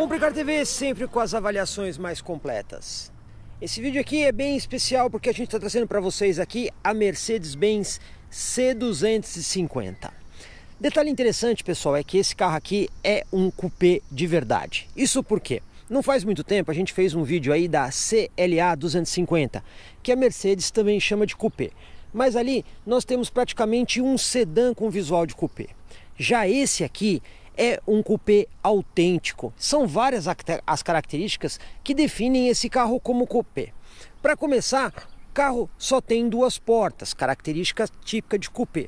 Compre Car TV sempre com as avaliações mais completas. Esse vídeo aqui é bem especial porque a gente está trazendo para vocês aqui a Mercedes-Benz C250. Detalhe interessante, pessoal, é que esse carro aqui é um coupé de verdade. Isso porque não faz muito tempo a gente fez um vídeo aí da CLA 250, que a Mercedes também chama de coupé. Mas ali nós temos praticamente um sedã com visual de coupé. Já esse aqui é um coupé autêntico. São várias as características que definem esse carro como coupé. Para começar, o carro só tem duas portas, característica típica de coupé.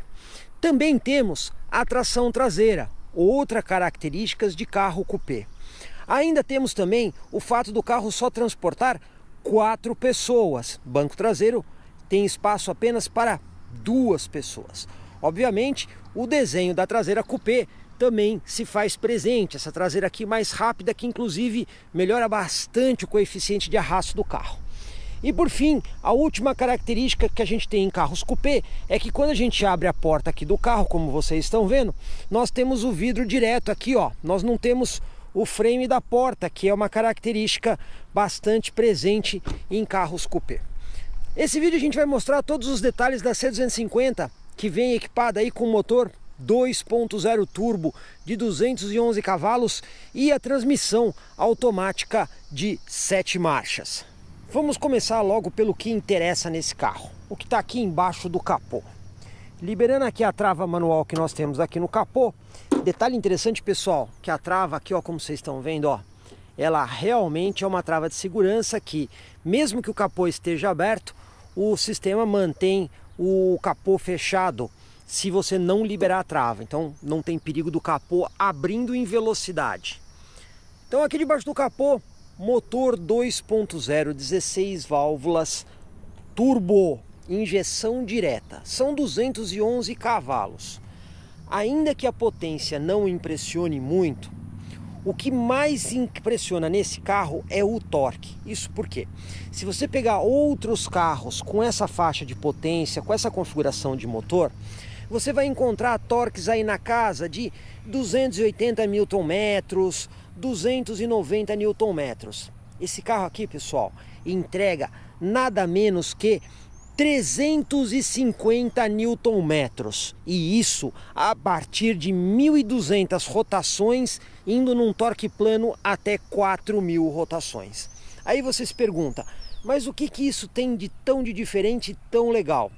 Também temos a tração traseira, outra característica de carro coupé. Ainda temos também o fato do carro só transportar 4 pessoas. Banco traseiro tem espaço apenas para 2 pessoas. Obviamente, o desenho da traseira coupé também se faz presente. Essa traseira aqui mais rápida, que inclusive melhora bastante o coeficiente de arrasto do carro. E por fim, a última característica que a gente tem em carros coupé é que quando a gente abre a porta aqui do carro, como vocês estão vendo, nós temos o vidro direto aqui, ó. Nós não temos o frame da porta, que é uma característica bastante presente em carros coupé. Esse vídeo a gente vai mostrar todos os detalhes da C250, que vem equipada aí com motor 2.0 turbo de 211 cavalos e a transmissão automática de 7 marchas. Vamos começar logo pelo que interessa nesse carro, o que está aqui embaixo do capô. Liberando aqui a trava manual que nós temos aqui no capô. Detalhe interessante, pessoal, que a trava aqui, ó, como vocês estão vendo, ó, ela realmente é uma trava de segurança que, mesmo que o capô esteja aberto, o sistema mantém o capô fechado se você não liberar a trava. Então não tem perigo do capô abrindo em velocidade. Então aqui debaixo do capô, motor 2.0, 16 válvulas, turbo, injeção direta. São 211 cavalos. Ainda que a potência não impressione muito, o que mais impressiona nesse carro é o torque. Isso porque, se você pegar outros carros com essa faixa de potência, com essa configuração de motor, você vai encontrar torques aí na casa de 280 Nm, 290 Nm. Esse carro aqui, pessoal, entrega nada menos que 350 Nm, e isso a partir de 1.200 rotações, indo num torque plano até 4.000 rotações. Aí você se pergunta, mas o que isso tem de tão de diferente e tão legal?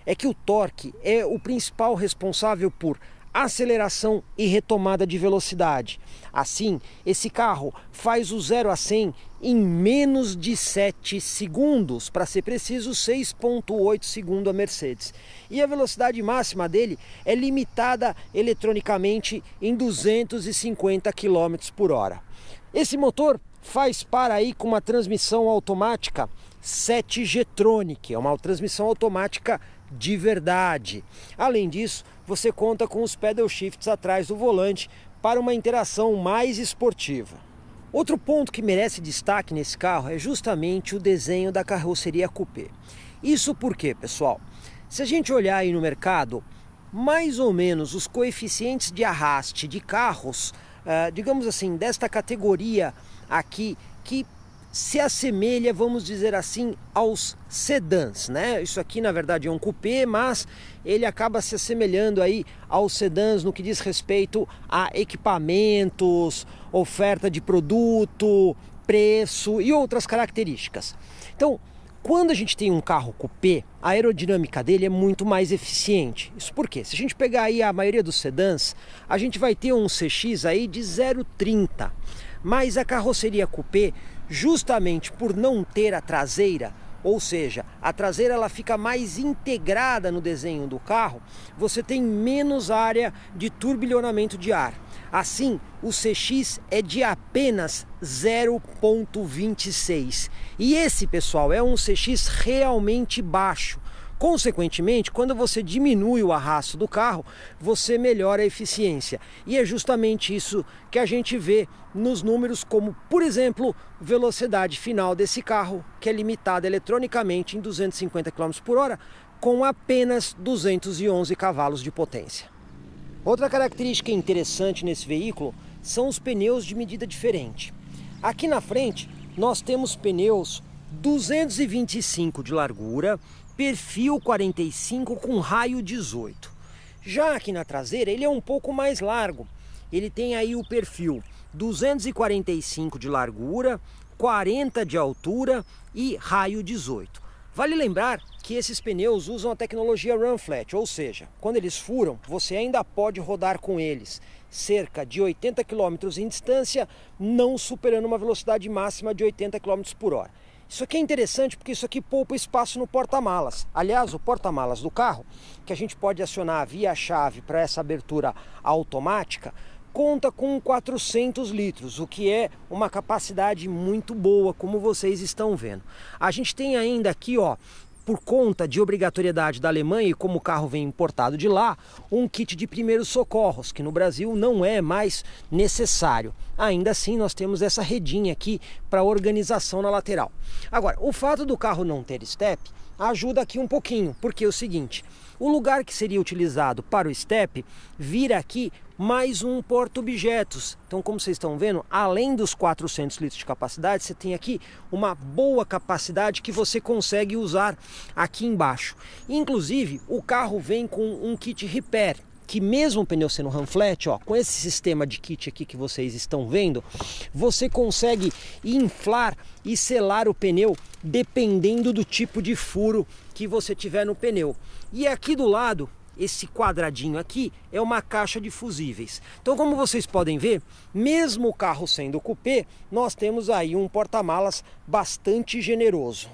É que o torque é o principal responsável por aceleração e retomada de velocidade. Assim, esse carro faz o 0 a 100 em menos de 7 segundos, para ser preciso 6,8 segundo a Mercedes. E a velocidade máxima dele é limitada eletronicamente em 250 km por hora. Esse motor faz par aí com uma transmissão automática 7G-Tronic, é uma transmissão automática de verdade. Além disso, você conta com os pedal shifts atrás do volante para uma interação mais esportiva. Outro ponto que merece destaque nesse carro é justamente o desenho da carroceria coupé. Isso porque, pessoal, se a gente olhar aí no mercado, mais ou menos os coeficientes de arraste de carros, digamos assim, desta categoria aqui, que se assemelha, vamos dizer assim, aos sedãs, né? Isso aqui na verdade é um coupé, mas ele acaba se assemelhando aí aos sedãs no que diz respeito a equipamentos, oferta de produto, preço e outras características. Então, quando a gente tem um carro coupé, a aerodinâmica dele é muito mais eficiente. Isso porque, se a gente pegar aí a maioria dos sedãs, a gente vai ter um CX aí de 0,30, mas a carroceria coupé, justamente por não ter a traseira, ou seja, a traseira ela fica mais integrada no desenho do carro, você tem menos área de turbilhonamento de ar. Assim, o CX é de apenas 0,26. E esse, pessoal, é um CX realmente baixo. Consequentemente, quando você diminui o arrasto do carro, você melhora a eficiência. E é justamente isso que a gente vê nos números, como, por exemplo, velocidade final desse carro, que é limitada eletronicamente em 250 km por hora, com apenas 211 cavalos de potência. Outra característica interessante nesse veículo são os pneus de medida diferente. Aqui na frente nós temos pneus 225 de largura, perfil 45 com raio 18. Já aqui na traseira ele é um pouco mais largo, ele tem aí o perfil 245 de largura, 40 de altura e raio 18. Vale lembrar que esses pneus usam a tecnologia Run Flat, ou seja, quando eles furam, você ainda pode rodar com eles cerca de 80 km em distância, não superando uma velocidade máxima de 80 km por hora. Isso aqui é interessante porque isso aqui poupa espaço no porta-malas. Aliás, o porta-malas do carro, que a gente pode acionar via chave para essa abertura automática, conta com 400 litros, o que é uma capacidade muito boa, como vocês estão vendo. A gente tem ainda aqui, ó, por conta de obrigatoriedade da Alemanha e como o carro vem importado de lá, um kit de primeiros socorros, que no Brasil não é mais necessário. Ainda assim, nós temos essa redinha aqui para organização na lateral. Agora, o fato do carro não ter step ajuda aqui um pouquinho, porque é o seguinte, o lugar que seria utilizado para o step vira aqui mais um porta-objetos. Então, como vocês estão vendo, além dos 400 litros de capacidade, você tem aqui uma boa capacidade que você consegue usar aqui embaixo. Inclusive, o carro vem com um kit repair, que mesmo o pneu sendo run flat, ó, com esse sistema de kit aqui que vocês estão vendo, você consegue inflar e selar o pneu dependendo do tipo de furo que você tiver no pneu. E aqui do lado, esse quadradinho aqui é uma caixa de fusíveis. Então, como vocês podem ver, mesmo o carro sendo coupé, nós temos aí um porta-malas bastante generoso.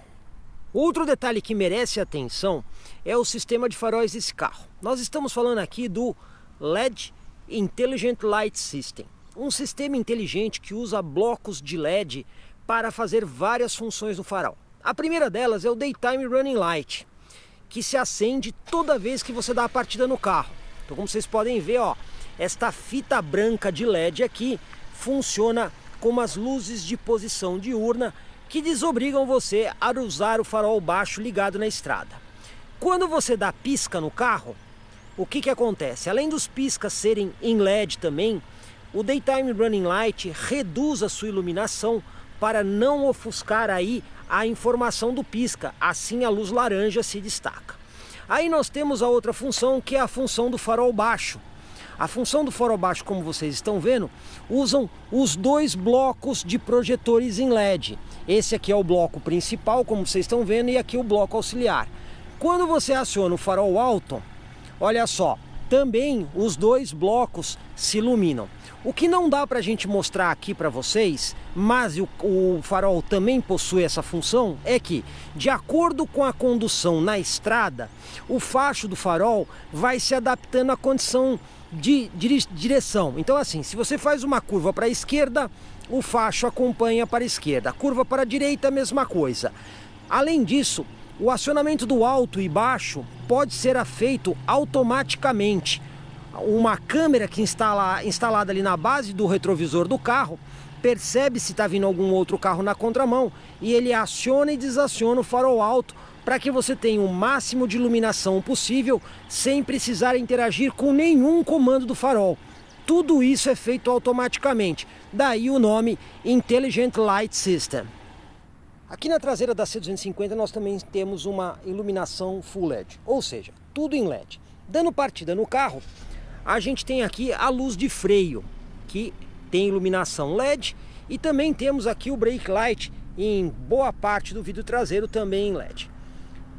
Outro detalhe que merece atenção é o sistema de faróis desse carro. Nós estamos falando aqui do LED Intelligent Light System, um sistema inteligente que usa blocos de LED para fazer várias funções no farol. A primeira delas é o Daytime Running Light, que se acende toda vez que você dá a partida no carro. Então, como vocês podem ver, ó, esta fita branca de LED aqui funciona como as luzes de posição diurna que desobrigam você a usar o farol baixo ligado na estrada. Quando você dá pisca no carro, o que acontece? Além dos piscas serem em LED também, o Daytime Running Light reduz a sua iluminação para não ofuscar aí a informação do pisca, assim a luz laranja se destaca. Aí nós temos a outra função, que é a função do farol baixo. A função do farol baixo, como vocês estão vendo, usam os dois blocos de projetores em LED. Esse aqui é o bloco principal, como vocês estão vendo, e aqui o bloco auxiliar. Quando você aciona o farol alto, olha só, também os dois blocos se iluminam. O que não dá para a gente mostrar aqui para vocês, mas o farol também possui essa função, é que, de acordo com a condução na estrada, o facho do farol vai se adaptando à condição de direção. Então, assim, se você faz uma curva para a esquerda, o facho acompanha para a esquerda. A curva para a direita, a mesma coisa. Além disso, o acionamento do alto e baixo pode ser feito automaticamente. Uma câmera que instalada ali na base do retrovisor do carro percebe se está vindo algum outro carro na contramão e ele aciona e desaciona o farol alto para que você tenha o máximo de iluminação possível sem precisar interagir com nenhum comando do farol. Tudo isso é feito automaticamente, daí o nome Intelligent Light System. Aqui na traseira da C250 nós também temos uma iluminação Full LED, ou seja, tudo em LED. Dando partida no carro, a gente tem aqui a luz de freio, que tem iluminação LED, e também temos aqui o brake light em boa parte do vidro traseiro também em LED.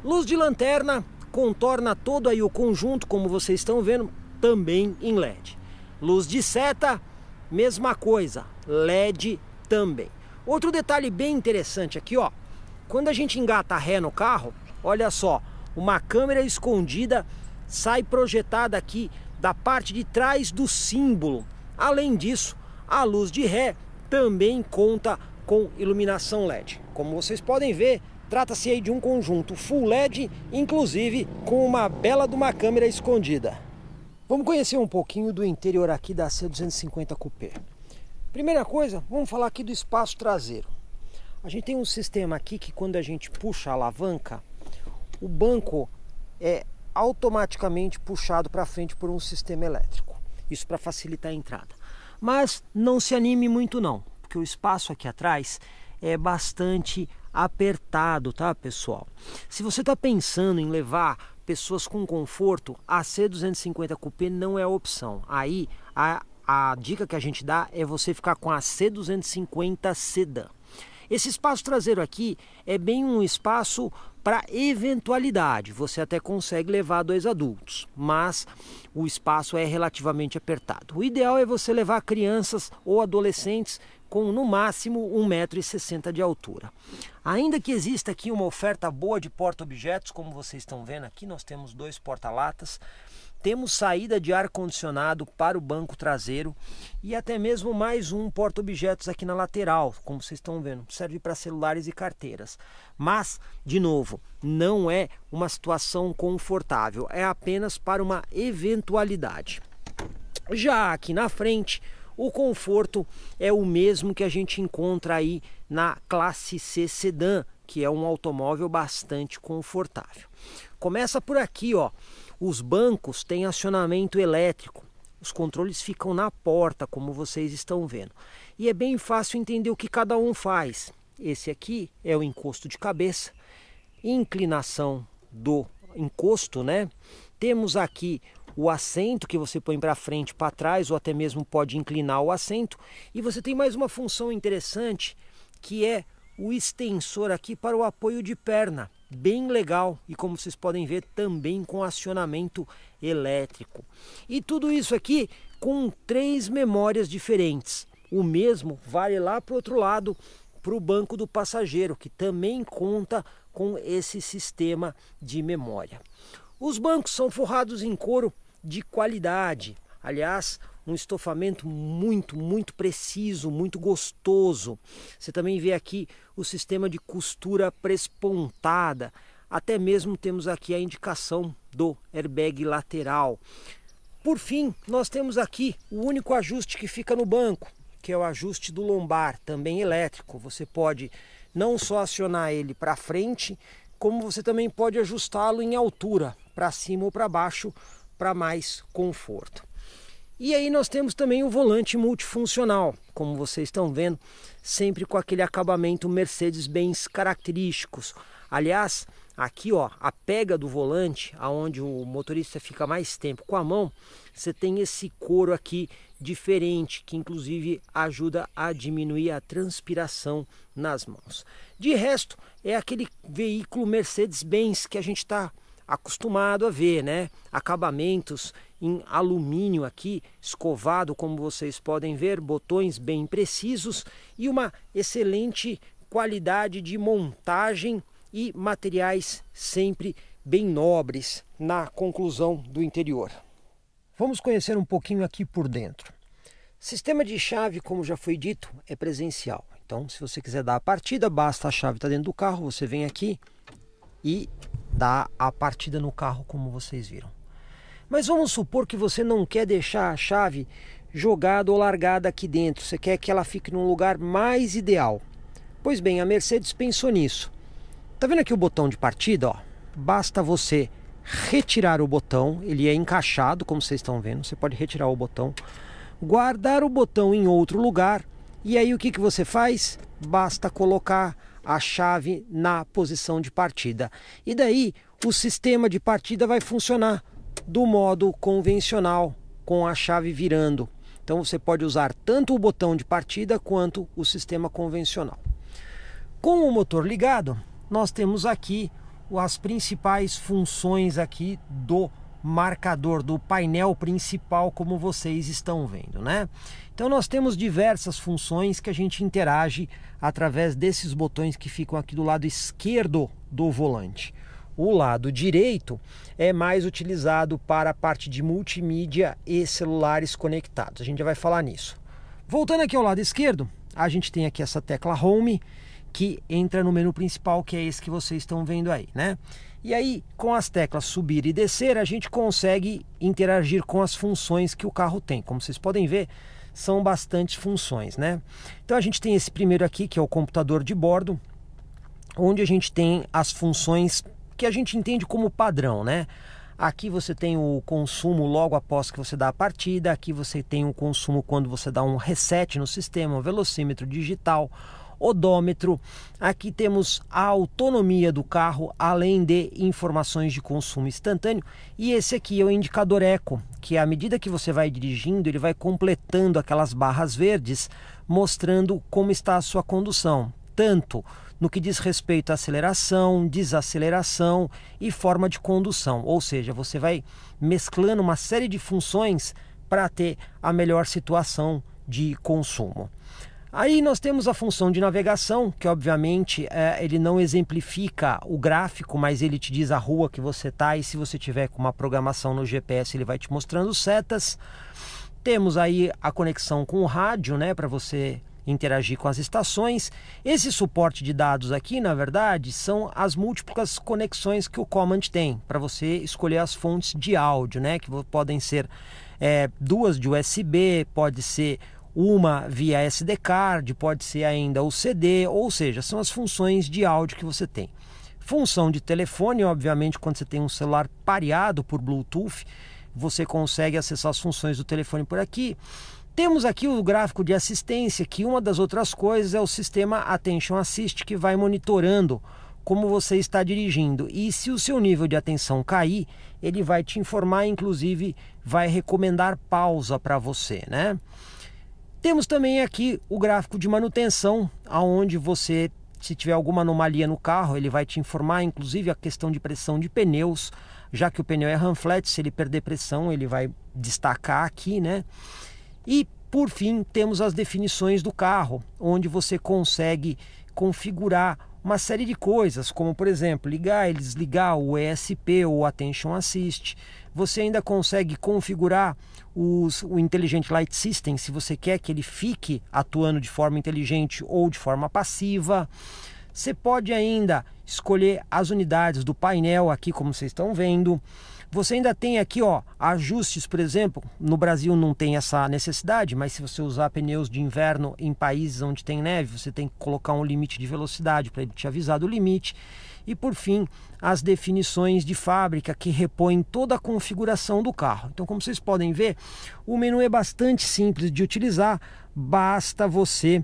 Luz de lanterna contorna todo aí o conjunto, como vocês estão vendo, também em LED. Luz de seta, mesma coisa, LED também. Outro detalhe bem interessante aqui, ó, quando a gente engata ré no carro, olha só, uma câmera escondida sai projetada aqui da parte de trás do símbolo. Além disso, a luz de ré também conta com iluminação LED. Como vocês podem ver, trata-se aí de um conjunto Full LED, inclusive com uma bela de uma câmera escondida. Vamos conhecer um pouquinho do interior aqui da C250 Coupé. Primeira coisa, vamos falar aqui do espaço traseiro. A gente tem um sistema aqui que quando a gente puxa a alavanca, o banco é automaticamente puxado para frente por um sistema elétrico. Isso para facilitar a entrada. Mas não se anime muito não, porque o espaço aqui atrás é bastante apertado, tá, pessoal? Se você está pensando em levar pessoas com conforto, a C250 Coupé não é a opção. Aí a dica que a gente dá é você ficar com a C250 Sedan. Esse espaço traseiro aqui é bem um espaço para eventualidade. Você até consegue levar 2 adultos, mas o espaço é relativamente apertado. O ideal é você levar crianças ou adolescentes com no máximo 1,60 m de altura. Ainda que exista aqui uma oferta boa de porta-objetos, como vocês estão vendo aqui, nós temos 2 porta-latas. Temos saída de ar-condicionado para o banco traseiro e até mesmo mais um porta-objetos aqui na lateral, como vocês estão vendo, serve para celulares e carteiras. Mas, de novo, não é uma situação confortável, é apenas para uma eventualidade. Já aqui na frente, o conforto é o mesmo que a gente encontra aí na classe C Sedan, que é um automóvel bastante confortável. Começa por aqui, ó. Os bancos têm acionamento elétrico, os controles ficam na porta, como vocês estão vendo. E é bem fácil entender o que cada um faz. Esse aqui é o encosto de cabeça, inclinação do encosto, né? Temos aqui o assento que você põe para frente, para trás, ou até mesmo pode inclinar o assento. E você tem mais uma função interessante, que é o extensor aqui para o apoio de perna. Bem legal, e como vocês podem ver, também com acionamento elétrico. E tudo isso aqui com 3 memórias diferentes. O mesmo vale lá para o outro lado, para o banco do passageiro, que também conta com esse sistema de memória. Os bancos são forrados em couro de qualidade. Aliás, um estofamento muito preciso, muito gostoso. Você também vê aqui o sistema de costura prespontada. Até mesmo temos aqui a indicação do airbag lateral. Por fim, nós temos aqui o único ajuste que fica no banco, que é o ajuste do lombar, também elétrico. Você pode não só acionar ele para frente, como você também pode ajustá-lo em altura, para cima ou para baixo, para mais conforto. E aí nós temos também o volante multifuncional, como vocês estão vendo, sempre com aquele acabamento Mercedes-Benz característicos. Aliás, aqui ó, a pega do volante, aonde o motorista fica mais tempo com a mão, você tem esse couro aqui diferente, que inclusive ajuda a diminuir a transpiração nas mãos. De resto, é aquele veículo Mercedes-Benz que a gente está acostumado a ver, né? Acabamentos em alumínio aqui, escovado, como vocês podem ver, botões bem precisos e uma excelente qualidade de montagem e materiais sempre bem nobres na conclusão do interior. Vamos conhecer um pouquinho aqui por dentro. Sistema de chave, como já foi dito, é presencial. Então, se você quiser dar a partida, basta a chave estar dentro do carro, você vem aqui e dá a partida no carro, como vocês viram. Mas vamos supor que você não quer deixar a chave jogada ou largada aqui dentro. Você quer que ela fique num lugar mais ideal. Pois bem, a Mercedes pensou nisso. Tá vendo aqui o botão de partida? Ó? Basta você retirar o botão. Ele é encaixado, como vocês estão vendo. Você pode retirar o botão, guardar o botão em outro lugar. E aí o que você faz? Basta colocar a chave na posição de partida. E daí o sistema de partida vai funcionar do modo convencional, com a chave virando. Então você pode usar tanto o botão de partida quanto o sistema convencional. Com o motor ligado, nós temos aqui as principais funções aqui do marcador, do painel principal, como vocês estão vendo, né? Então nós temos diversas funções que a gente interage através desses botões que ficam aqui do lado esquerdo do volante. O lado direito é mais utilizado para a parte de multimídia e celulares conectados. A gente já vai falar nisso. Voltando aqui ao lado esquerdo, a gente tem aqui essa tecla Home, que entra no menu principal, que é esse que vocês estão vendo aí, né? E aí, com as teclas subir e descer, a gente consegue interagir com as funções que o carro tem. Como vocês podem ver, são bastantes funções, né? Então a gente tem esse primeiro aqui, que é o computador de bordo, onde a gente tem as funções que a gente entende como padrão, né? Aqui você tem o consumo logo após que você dá a partida, aqui você tem o consumo quando você dá um reset no sistema, velocímetro digital, odômetro. Aqui temos a autonomia do carro, além de informações de consumo instantâneo. E esse aqui é o indicador eco, que à medida que você vai dirigindo, ele vai completando aquelas barras verdes, mostrando como está a sua condução, tanto no que diz respeito à aceleração, desaceleração e forma de condução. Ou seja, você vai mesclando uma série de funções para ter a melhor situação de consumo. Aí nós temos a função de navegação, que obviamente ele não exemplifica o gráfico, mas ele te diz a rua que você está, e se você tiver com uma programação no GPS, ele vai te mostrando setas. Temos aí a conexão com o rádio, né, para você interagir com as estações. Esse suporte de dados aqui, na verdade, são as múltiplas conexões que o Command tem, para você escolher as fontes de áudio, né, que podem ser duas de USB, pode ser uma via SD card, pode ser ainda o CD, ou seja, são as funções de áudio que você tem. Função de telefone, obviamente, quando você tem um celular pareado por Bluetooth, você consegue acessar as funções do telefone por aqui. Temos aqui o gráfico de assistência, que uma das outras coisas é o sistema Attention Assist, que vai monitorando como você está dirigindo. E se o seu nível de atenção cair, ele vai te informar, inclusive vai recomendar pausa para você, né? Temos também aqui o gráfico de manutenção, onde você, se tiver alguma anomalia no carro, ele vai te informar, inclusive a questão de pressão de pneus, já que o pneu é run flat, se ele perder pressão, ele vai destacar aqui, né? E, por fim, temos as definições do carro, onde você consegue configurar uma série de coisas, como, por exemplo, ligar e desligar o ESP ou o Attention Assist. Você ainda consegue configurar o Intelligent Light System, se você quer que ele fique atuando de forma inteligente ou de forma passiva. Você pode ainda escolher as unidades do painel aqui, como vocês estão vendo. Você ainda tem aqui, ó, ajustes, por exemplo, no Brasil não tem essa necessidade, mas se você usar pneus de inverno em países onde tem neve, você tem que colocar um limite de velocidade para ele te avisar do limite. E por fim, as definições de fábrica que repõem toda a configuração do carro. Então, como vocês podem ver, o menu é bastante simples de utilizar, basta você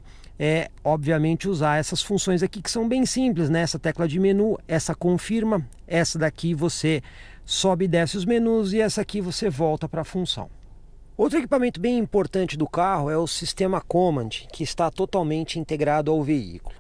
obviamente usar essas funções aqui que são bem simples, né? Essa tecla de menu, essa confirma, essa daqui você sobe e desce os menus, e essa aqui você volta para a função. Outro equipamento bem importante do carro é o sistema Command, que está totalmente integrado ao veículo.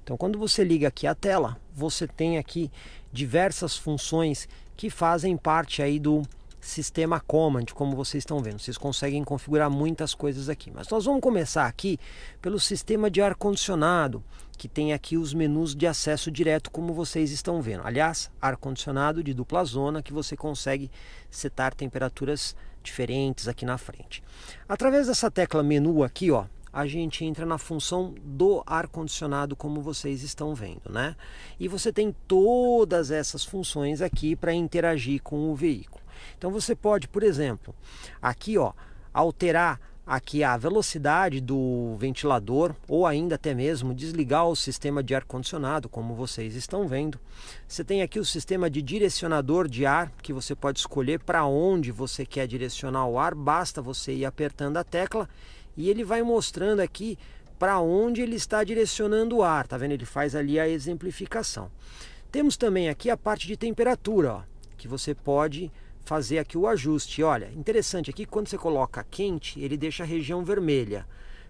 Então, quando você liga aqui a tela, você tem aqui diversas funções que fazem parte aí do sistema Command, como vocês estão vendo. Vocês conseguem configurar muitas coisas aqui, mas nós vamos começar aqui pelo sistema de ar-condicionado, que tem aqui os menus de acesso direto, como vocês estão vendo. Aliás, ar-condicionado de dupla zona, que você consegue setar temperaturas diferentes aqui na frente. Através dessa tecla menu aqui, ó, a gente entra na função do ar-condicionado, como vocês estão vendo, né? E você tem todas essas funções aqui para interagir com o veículo. Então você pode, por exemplo, aqui, ó, alterar aqui a velocidade do ventilador, ou ainda até mesmo desligar o sistema de ar-condicionado, como vocês estão vendo. Você tem aqui o sistema de direcionador de ar, que você pode escolher para onde você quer direcionar o ar, basta você ir apertando a tecla e ele vai mostrando aqui para onde ele está direcionando o ar, tá vendo? Ele faz ali a exemplificação. Temos também aqui a parte de temperatura, ó, que você pode fazer aqui o ajuste. Olha, interessante aqui, quando você coloca quente, ele deixa a região vermelha.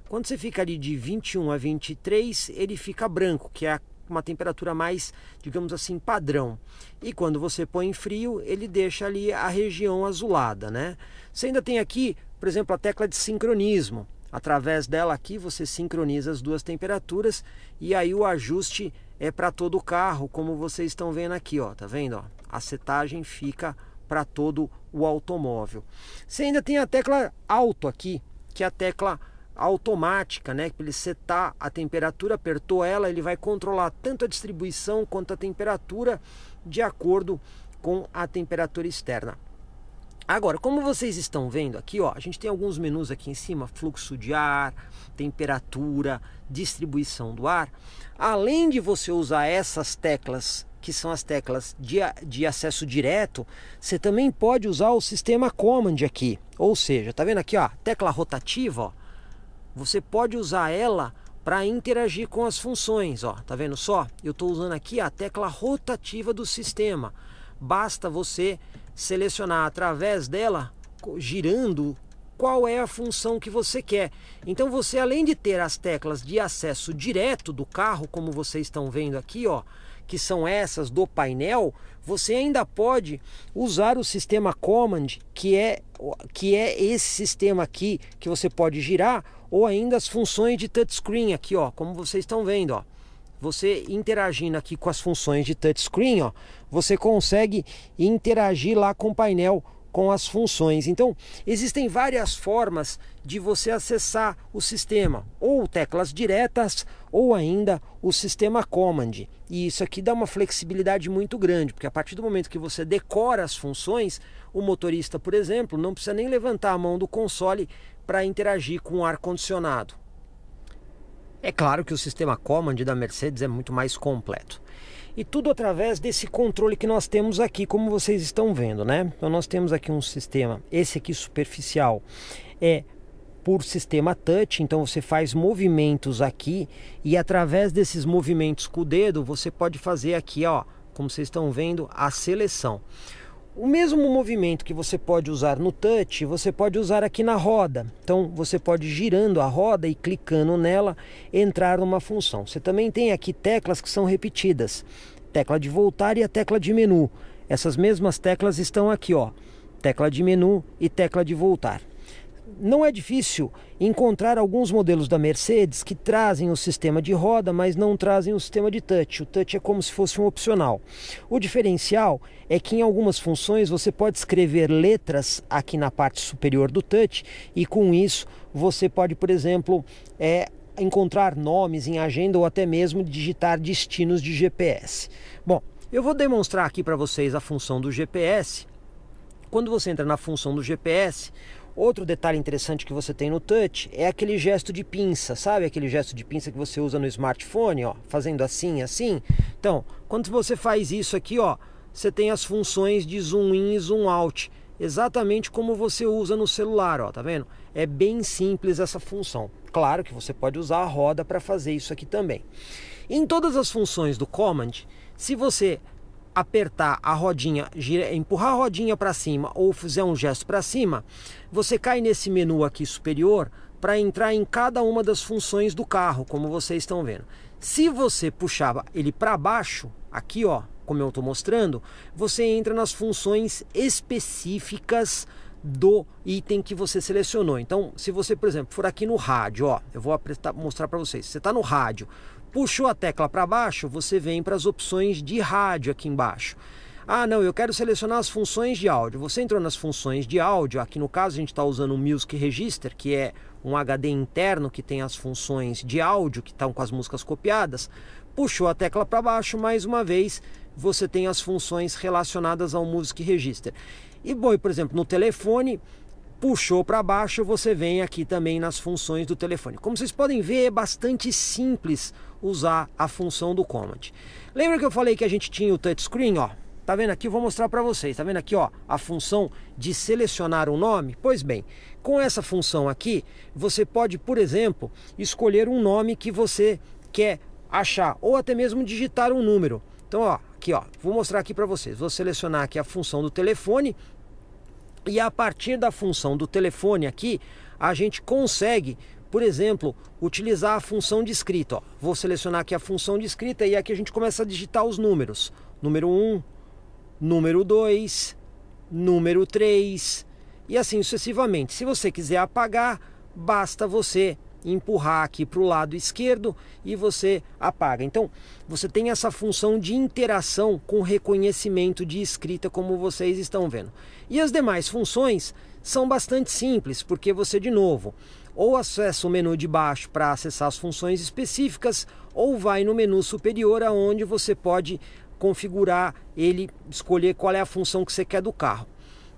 Quando você fica ali de 21 a 23, ele fica branco, que é uma temperatura mais, digamos assim, padrão. E quando você põe em frio, ele deixa ali a região azulada, né? Você ainda tem aqui, por exemplo, a tecla de sincronismo. Através dela aqui você sincroniza as duas temperaturas e aí o ajuste é para todo o carro, como vocês estão vendo aqui, ó, tá vendo, ó? A setagem fica para todo o automóvel. Você ainda tem a tecla alto aqui, que é a tecla automática, né? Para ele setar a temperatura, apertou ela, ele vai controlar tanto a distribuição quanto a temperatura de acordo com a temperatura externa. Agora, como vocês estão vendo aqui, ó, a gente tem alguns menus aqui em cima, fluxo de ar, temperatura, distribuição do ar. Além de você usar essas teclas que são as teclas de acesso direto, você também pode usar o sistema Command aqui. Ou seja, tá vendo aqui, ó, tecla rotativa, ó, você pode usar ela para interagir com as funções, ó, tá vendo só? Eu estou usando aqui a tecla rotativa do sistema. Basta você selecionar através dela, girando, qual é a função que você quer. Então você, além de ter as teclas de acesso direto do carro, como vocês estão vendo aqui, ó, que são essas do painel, você ainda pode usar o sistema Command, que é esse sistema aqui que você pode girar, ou ainda as funções de touchscreen aqui, ó, como vocês estão vendo, ó. Você interagindo aqui com as funções de touchscreen, ó, você consegue interagir lá com o painel, com as funções. Então, existem várias formas de você acessar o sistema, ou teclas diretas, ou ainda o sistema Command. E isso aqui dá uma flexibilidade muito grande, porque a partir do momento que você decora as funções, o motorista, por exemplo, não precisa nem levantar a mão do console para interagir com o ar-condicionado. É claro que o sistema Command da Mercedes é muito mais completo. E tudo através desse controle que nós temos aqui, como vocês estão vendo, né? Então nós temos aqui um sistema, esse aqui superficial é por sistema touch, então você faz movimentos aqui e através desses movimentos com o dedo você pode fazer aqui, ó, como vocês estão vendo, a seleção. O mesmo movimento que você pode usar no touch, você pode usar aqui na roda. Então você pode ir girando a roda e clicando nela, entrar numa função. Você também tem aqui teclas que são repetidas. Tecla de voltar e a tecla de menu. Essas mesmas teclas estão aqui, ó. Tecla de menu e tecla de voltar. Não é difícil encontrar alguns modelos da Mercedes que trazem o sistema de roda, mas não trazem o sistema de touch. O touch é como se fosse um opcional. O diferencial é que em algumas funções você pode escrever letras aqui na parte superior do touch e com isso você pode, por exemplo, encontrar nomes em agenda ou até mesmo digitar destinos de GPS. Bom, eu vou demonstrar aqui para vocês a função do GPS. Quando você entra na função do GPS, outro detalhe interessante que você tem no touch é aquele gesto de pinça, sabe? Aquele gesto de pinça que você usa no smartphone, ó, fazendo assim, assim. Então, quando você faz isso aqui, ó, você tem as funções de zoom in e zoom out, exatamente como você usa no celular, ó, tá vendo? É bem simples essa função. Claro que você pode usar a roda para fazer isso aqui também. Em todas as funções do Command, se você apertar a rodinha, empurrar a rodinha para cima ou fizer um gesto para cima, você cai nesse menu aqui superior para entrar em cada uma das funções do carro, como vocês estão vendo. Se você puxar ele para baixo, aqui ó, como eu estou mostrando, você entra nas funções específicas do item que você selecionou. Então, se você, por exemplo, for aqui no rádio, ó, eu vou mostrar para vocês. Você está no rádio, puxou a tecla para baixo, você vem para as opções de rádio aqui embaixo. Ah, não, eu quero selecionar as funções de áudio. Você entrou nas funções de áudio, aqui no caso a gente está usando o Music Register, que é um HD interno que tem as funções de áudio, que estão com as músicas copiadas. Puxou a tecla para baixo, mais uma vez, você tem as funções relacionadas ao Music Register. E, bom, por exemplo, no telefone, puxou para baixo, você vem aqui também nas funções do telefone. Como vocês podem ver, é bastante simples usar a função do Command. Lembra que eu falei que a gente tinha o touchscreen, ó? Tá vendo aqui? Eu vou mostrar para vocês. Tá vendo aqui, ó, a função de selecionar um nome? Pois bem, com essa função aqui, você pode, por exemplo, escolher um nome que você quer achar, ou até mesmo digitar um número. Então, ó, aqui, ó, vou mostrar aqui para vocês. Vou selecionar aqui a função do telefone e a partir da função do telefone aqui, a gente consegue, por exemplo, utilizar a função de escrita. Ó. Vou selecionar aqui a função de escrita e aqui a gente começa a digitar os números. Número 1, número 2, número 3 e assim sucessivamente. Se você quiser apagar, basta você empurrar aqui para o lado esquerdo e você apaga. Então você tem essa função de interação com reconhecimento de escrita, como vocês estão vendo. E as demais funções são bastante simples, porque você, de novo, ou acessa o menu de baixo para acessar as funções específicas, ou vai no menu superior, aonde você pode configurar ele, escolher qual é a função que você quer do carro.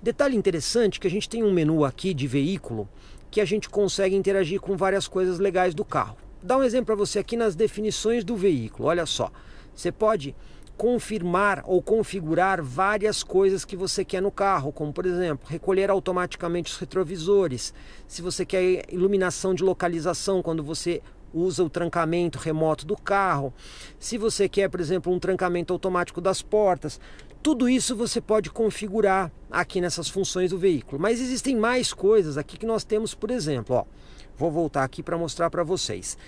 Detalhe interessante que a gente tem um menu aqui de veículo que a gente consegue interagir com várias coisas legais do carro. Dá um exemplo para você aqui nas definições do veículo. Olha só, você pode confirmar ou configurar várias coisas que você quer no carro, como por exemplo, recolher automaticamente os retrovisores, se você quer iluminação de localização quando você usa o trancamento remoto do carro, se você quer, por exemplo, um trancamento automático das portas. Tudo isso você pode configurar aqui nessas funções do veículo. Mas existem mais coisas aqui que nós temos, por exemplo, ó, vou voltar aqui para mostrar para vocês.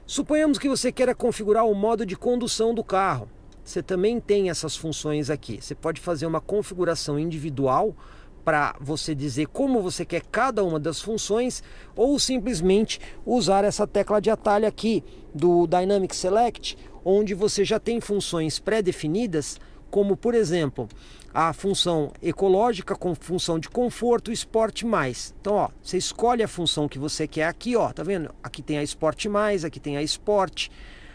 Suponhamos que você queira configurar o modo de condução do carro. Você também tem essas funções aqui. Você pode fazer uma configuração individual para você dizer como você quer cada uma das funções, ou simplesmente usar essa tecla de atalho aqui do Dynamic Select, onde você já tem funções pré-definidas, como por exemplo a função ecológica com função de conforto, Sport mais. Então ó, você escolhe a função que você quer aqui, ó, tá vendo? Aqui tem a Sport mais, aqui tem a Sport,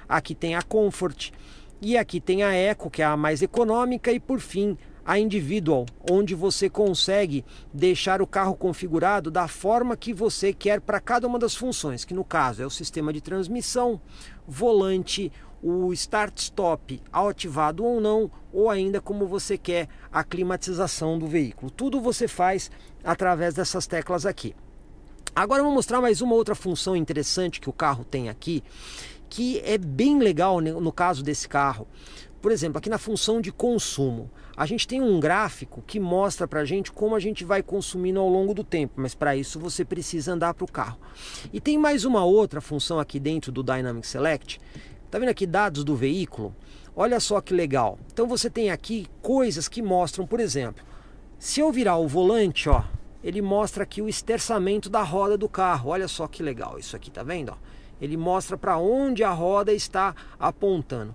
aqui tem a Comfort e aqui tem a Eco, que é a mais econômica, e por fim a Individual, onde você consegue deixar o carro configurado da forma que você quer para cada uma das funções, que no caso é o sistema de transmissão, volante, o start-stop ativado ou não, ou ainda como você quer a climatização do veículo. Tudo você faz através dessas teclas aqui. Agora eu vou mostrar mais uma outra função interessante que o carro tem aqui, que é bem legal no caso desse carro. Por exemplo, aqui na função de consumo, a gente tem um gráfico que mostra para a gente como a gente vai consumindo ao longo do tempo, mas para isso você precisa andar para o carro. E tem mais uma outra função aqui dentro do Dynamic Select. Tá vendo aqui dados do veículo? Olha só que legal. Então você tem aqui coisas que mostram, por exemplo, se eu virar o volante, ó, ele mostra aqui o esterçamento da roda do carro. Olha só que legal isso aqui, tá vendo? Ó? Ele mostra para onde a roda está apontando.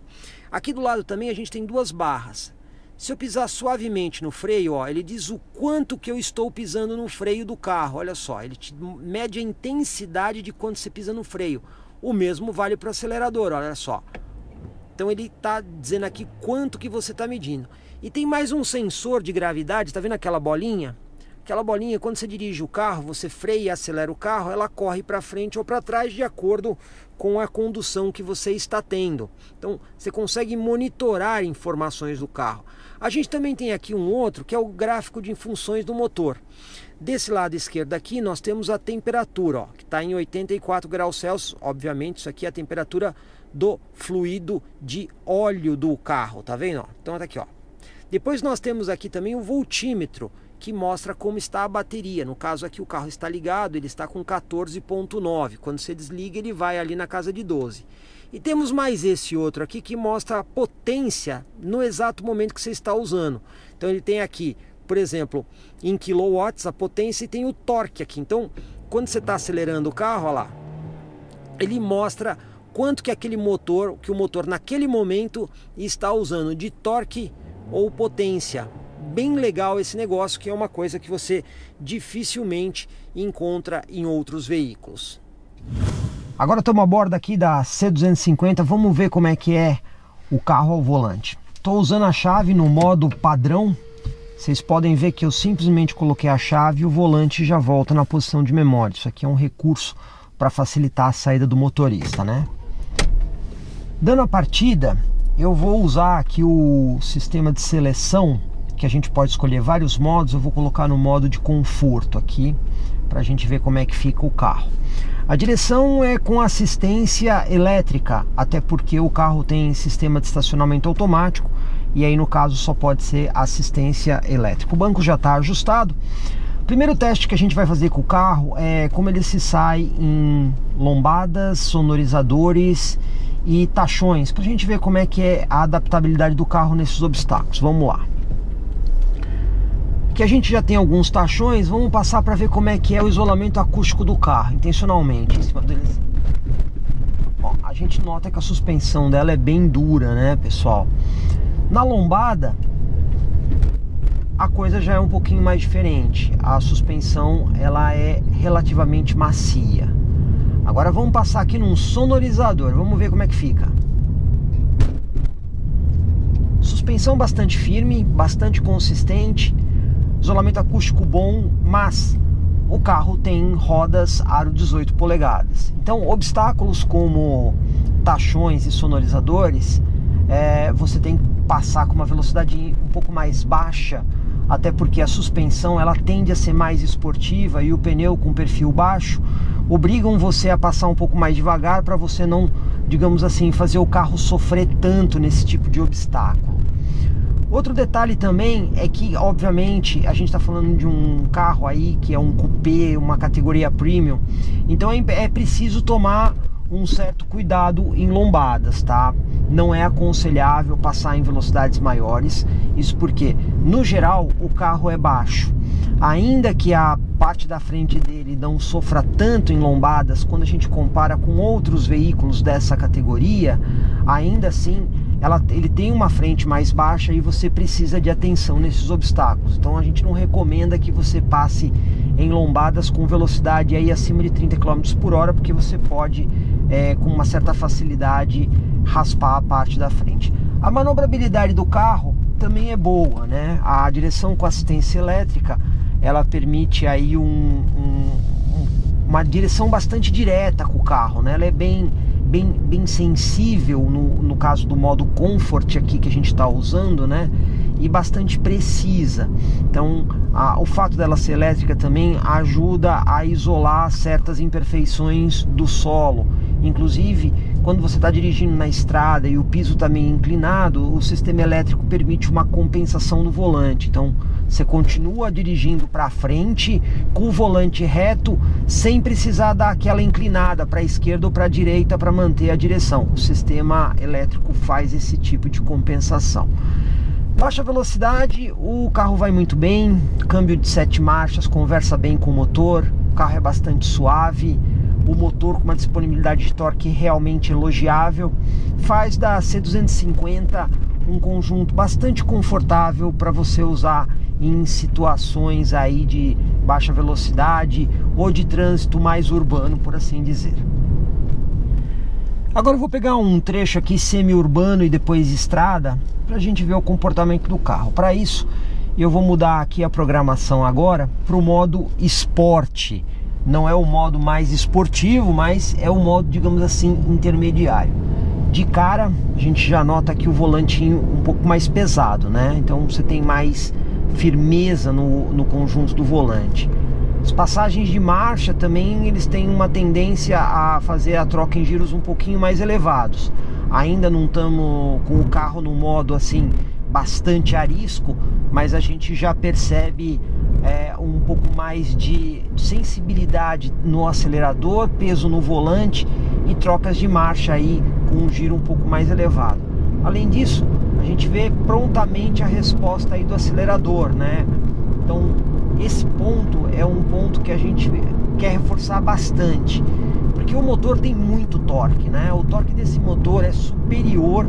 Aqui do lado também a gente tem duas barras. Se eu pisar suavemente no freio, ó, ele diz o quanto que eu estou pisando no freio do carro. Olha só, ele te mede a intensidade de quanto você pisa no freio. O mesmo vale para o acelerador, olha só. Então ele está dizendo aqui quanto que você está medindo. E tem mais um sensor de gravidade, tá vendo aquela bolinha? Aquela bolinha, quando você dirige o carro, você freia e acelera o carro, ela corre para frente ou para trás de acordo com a condução que você está tendo. Então você consegue monitorar informações do carro. A gente também tem aqui um outro, que é o gráfico de funções do motor. Desse lado esquerdo aqui nós temos a temperatura, ó, que está em 84 graus Celsius. Obviamente isso aqui é a temperatura do fluido de óleo do carro, tá vendo? Então tá aqui, ó. Depois nós temos aqui também o voltímetro, que mostra como está a bateria. No caso aqui o carro está ligado, ele está com 14,9. Quando você desliga ele vai ali na casa de 12. E temos mais esse outro aqui que mostra a potência no exato momento que você está usando. Então ele tem aqui, por exemplo, em kilowatts a potência, e tem o torque aqui. Então quando você está acelerando o carro, olha lá, ele mostra quanto que aquele motor, que o motor naquele momento está usando de torque ou potência. Bem legal esse negócio, que é uma coisa que você dificilmente encontra em outros veículos. Agora estamos a bordo aqui da C250, vamos ver como é que é o carro ao volante. Estou usando a chave no modo padrão. Vocês podem ver que eu simplesmente coloquei a chave e o volante já volta na posição de memória. Isso aqui é um recurso para facilitar a saída do motorista, né? Dando a partida, eu vou usar aqui o sistema de seleção, que a gente pode escolher vários modos. Eu vou colocar no modo de conforto aqui, para a gente ver como é que fica o carro. A direção é com assistência elétrica, até porque o carro tem sistema de estacionamento automático, e aí no caso só pode ser assistência elétrica. O banco já está ajustado. O primeiro teste que a gente vai fazer com o carro é como ele se sai em lombadas, sonorizadores e tachões, para a gente ver como é que é a adaptabilidade do carro nesses obstáculos. Vamos lá. Que a gente já tem alguns tachões, vamos passar para ver como é que é o isolamento acústico do carro, intencionalmente, em cima deles. Ó, a gente nota que a suspensão dela é bem dura, né, pessoal? Na lombada, a coisa já é um pouquinho mais diferente. A suspensão, ela é relativamente macia. Agora vamos passar aqui num sonorizador, vamos ver como é que fica. Suspensão bastante firme, bastante consistente. Isolamento acústico bom, mas o carro tem rodas aro 18 polegadas. Então obstáculos como tachões e sonorizadores, você tem que passar com uma velocidade um pouco mais baixa, até porque a suspensão ela tende a ser mais esportiva e o pneu com perfil baixo obrigam você a passar um pouco mais devagar para você não, digamos assim, fazer o carro sofrer tanto nesse tipo de obstáculo. Outro detalhe também é que, obviamente, a gente está falando de um carro aí que é um coupé, uma categoria premium, então é preciso tomar um certo cuidado em lombadas, tá? Não é aconselhável passar em velocidades maiores, isso porque, no geral, o carro é baixo. Ainda que a parte da frente dele não sofra tanto em lombadas, quando a gente compara com outros veículos dessa categoria, ainda assim, ele tem uma frente mais baixa e você precisa de atenção nesses obstáculos. Então a gente não recomenda que você passe em lombadas com velocidade aí acima de 30 km por hora, porque você pode, com uma certa facilidade, raspar a parte da frente. A manobrabilidade do carro também é boa, né? A direção com assistência elétrica, ela permite aí uma direção bastante direta com o carro, né? Ela é bem sensível no caso do modo Comfort aqui que a gente está usando, né? E bastante precisa. Então o fato dela ser elétrica também ajuda a isolar certas imperfeições do solo. Inclusive, quando você está dirigindo na estrada e o piso está meio inclinado, o sistema elétrico permite uma compensação no volante. Então você continua dirigindo para frente com o volante reto, sem precisar dar aquela inclinada para a esquerda ou para a direita para manter a direção. O sistema elétrico faz esse tipo de compensação. Baixa velocidade, o carro vai muito bem, câmbio de 7 marchas, conversa bem com o motor, o carro é bastante suave, o motor com uma disponibilidade de torque realmente elogiável, faz da C250 um conjunto bastante confortável para você usar em situações aí de baixa velocidade ou de trânsito mais urbano, por assim dizer. Agora eu vou pegar um trecho aqui semi-urbano e depois estrada para a gente ver o comportamento do carro. Para isso eu vou mudar aqui a programação agora para o modo esporte. Não é o modo mais esportivo, mas é o modo, digamos assim, intermediário. De cara a gente já nota aqui o volantinho um pouco mais pesado, né? Então você tem mais firmeza no conjunto do volante. As passagens de marcha também eles têm uma tendência a fazer a troca em giros um pouquinho mais elevados. Ainda não estamos com o carro no modo assim bastante arisco, mas a gente já percebe um pouco mais de sensibilidade no acelerador, peso no volante e trocas de marcha aí com um giro um pouco mais elevado. Além disso, a gente vê prontamente a resposta aí do acelerador, né? Então esse ponto é um ponto que a gente quer reforçar bastante, porque o motor tem muito torque, né? O torque desse motor é superior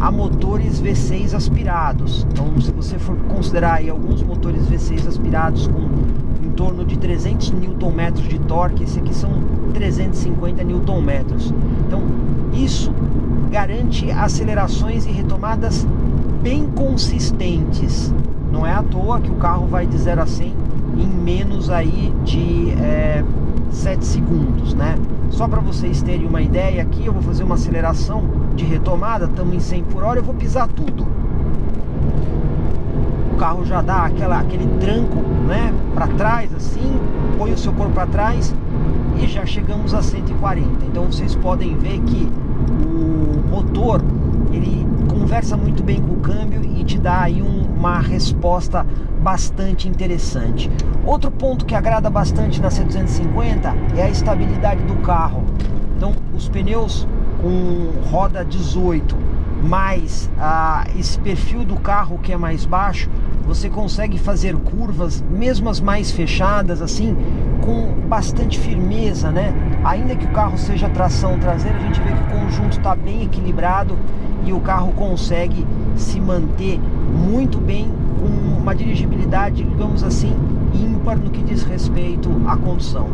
a motores V6 aspirados. Então se você for considerar aí alguns motores V6 aspirados com em torno de 300 Nm de torque, esse aqui são 350 Nm. Então isso garante acelerações e retomadas bem consistentes. Não é à toa que o carro vai de 0 a 100 em menos aí de 7 segundos, né? Só para vocês terem uma ideia, aqui eu vou fazer uma aceleração de retomada, estamos em 100 por hora, eu vou pisar tudo. O carro já dá aquele tranco, né, para trás assim, põe o seu corpo para trás e já chegamos a 140. Então vocês podem ver que o motor ele conversa muito bem com o câmbio e te dá aí uma resposta bastante interessante. Outro ponto que agrada bastante na C250 é a estabilidade do carro. Então os pneus com roda 18 mais esse perfil do carro que é mais baixo, você consegue fazer curvas, mesmo as mais fechadas assim, com bastante firmeza, né? Ainda que o carro seja tração traseira, a gente vê que o conjunto está bem equilibrado e o carro consegue se manter muito bem, com uma dirigibilidade, digamos assim, ímpar no que diz respeito à condução.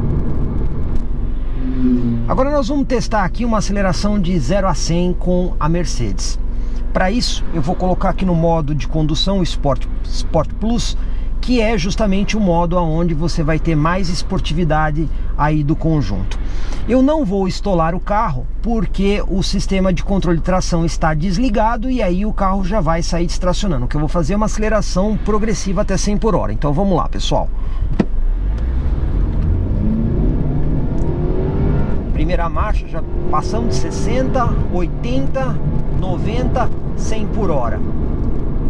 Agora nós vamos testar aqui uma aceleração de 0 a 100 com a Mercedes. Para isso eu vou colocar aqui no modo de condução Sport Plus, que que é justamente o modo onde você vai ter mais esportividade aí do conjunto. Eu não vou estolar o carro porque o sistema de controle de tração está desligado e aí o carro já vai sair distracionando. O que eu vou fazer é uma aceleração progressiva até 100 por hora. Então vamos lá, pessoal. Primeira marcha, já passamos de 60, 80, 90, 100 por hora.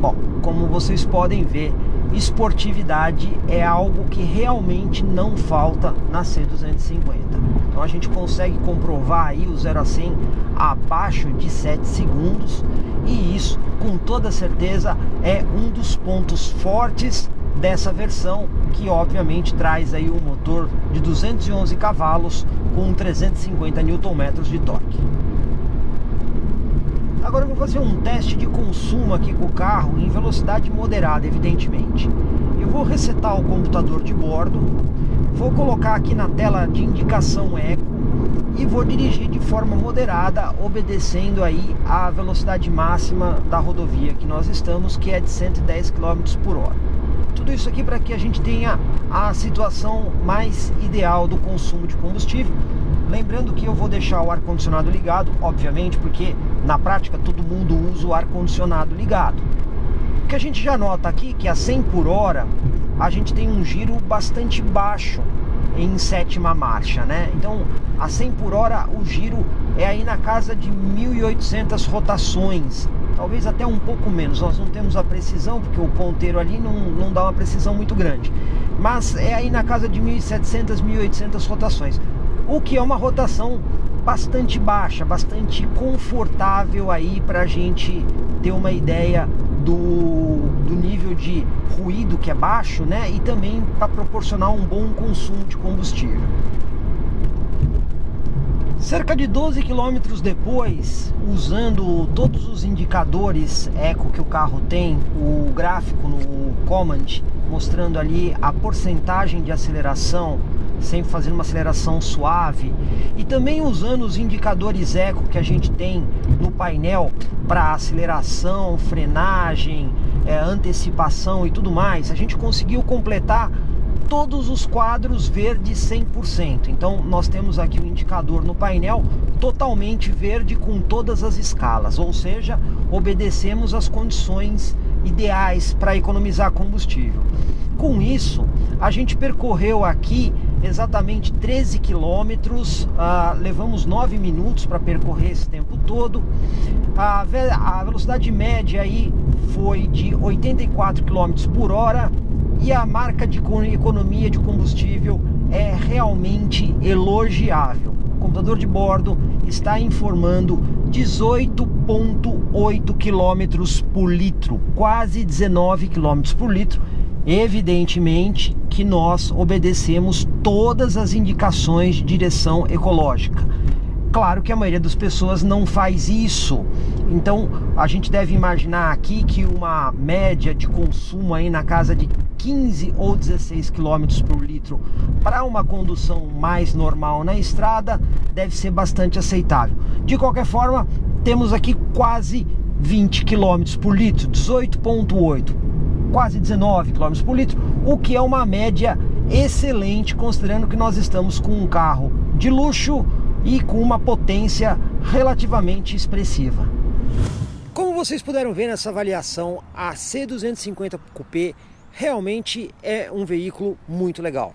Bom, como vocês podem ver, esportividade é algo que realmente não falta na C250. Então a gente consegue comprovar aí o 0 a 100 abaixo de 7 segundos e isso com toda certeza é um dos pontos fortes dessa versão, que obviamente traz aí um motor de 211 cavalos com 350 Nm de torque. Agora eu vou fazer um teste de consumo aqui com o carro em velocidade moderada, evidentemente. Eu vou resetar o computador de bordo, vou colocar aqui na tela de indicação eco e vou dirigir de forma moderada, obedecendo aí a velocidade máxima da rodovia que nós estamos, que é de 110 km por hora. Tudo isso aqui para que a gente tenha a situação mais ideal do consumo de combustível. Lembrando que eu vou deixar o ar-condicionado ligado, obviamente, porque na prática todo mundo usa o ar-condicionado ligado. O que a gente já nota aqui é que a 100 por hora a gente tem um giro bastante baixo em sétima marcha, né? Então a 100 por hora o giro é aí na casa de 1.800 rotações, talvez até um pouco menos. Nós não temos a precisão porque o ponteiro ali não dá uma precisão muito grande, mas é aí na casa de 1.700, 1.800 rotações, o que é uma rotação bastante baixa, bastante confortável aí para a gente ter uma ideia do nível de ruído que é baixo, né? E também para proporcionar um bom consumo de combustível. Cerca de 12 quilômetros depois, usando todos os indicadores eco que o carro tem, o gráfico no Command mostrando ali a porcentagem de aceleração, sempre fazendo uma aceleração suave, e também usando os indicadores eco que a gente tem no painel para aceleração, frenagem, antecipação e tudo mais, a gente conseguiu completar todos os quadros verdes 100%. Então nós temos aqui o indicador no painel totalmente verde com todas as escalas, ou seja, obedecemos às condições ideais para economizar combustível. Com isso, a gente percorreu aqui exatamente 13 quilômetros, levamos 9 minutos para percorrer esse tempo todo. A velocidade média aí foi de 84 km por hora e a marca de economia de combustível é realmente elogiável. O computador de bordo está informando 18,8 km por litro, quase 19 km por litro. Evidentemente que nós obedecemos todas as indicações de direção ecológica. Claro que a maioria das pessoas não faz isso, então a gente deve imaginar aqui que uma média de consumo aí na casa de 15 ou 16 km por litro para uma condução mais normal na estrada deve ser bastante aceitável. De qualquer forma, temos aqui quase 20 km por litro, 18,8, quase 19 km por litro, o que é uma média excelente, considerando que nós estamos com um carro de luxo e com uma potência relativamente expressiva. Como vocês puderam ver nessa avaliação, a C250 Coupé realmente é um veículo muito legal.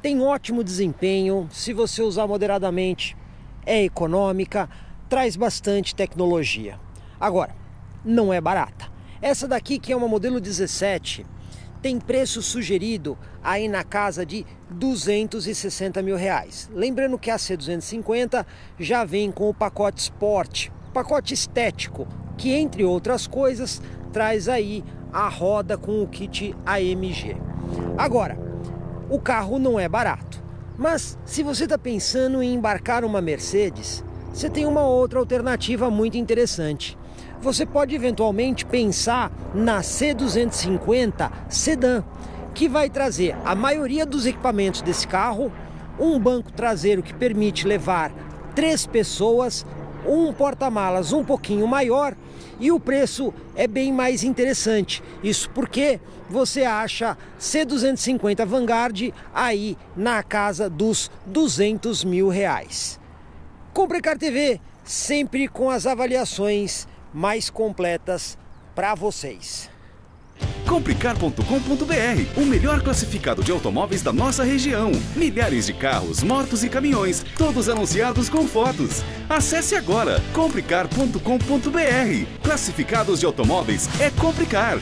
Tem ótimo desempenho, se você usar moderadamente, é econômica, traz bastante tecnologia. Agora, não é barata. Essa daqui, que é uma modelo 17, tem preço sugerido aí na casa de 260 mil reais. Lembrando que a C250 já vem com o pacote Sport, pacote estético, que entre outras coisas traz aí a roda com o kit AMG. Agora, o carro não é barato, mas se você está pensando em embarcar uma Mercedes, você tem uma outra alternativa muito interessante. Você pode eventualmente pensar na C250 Sedan, que vai trazer a maioria dos equipamentos desse carro, um banco traseiro que permite levar 3 pessoas, um porta-malas um pouquinho maior e o preço é bem mais interessante. Isso porque você acha C250 Vanguard aí na casa dos R$200 mil. Comprecar TV, sempre com as avaliações mais completas para vocês. Comprecar.com.br, o melhor classificado de automóveis da nossa região. Milhares de carros, motos e caminhões, todos anunciados com fotos. Acesse agora comprecar.com.br. Classificados de automóveis é Comprecar.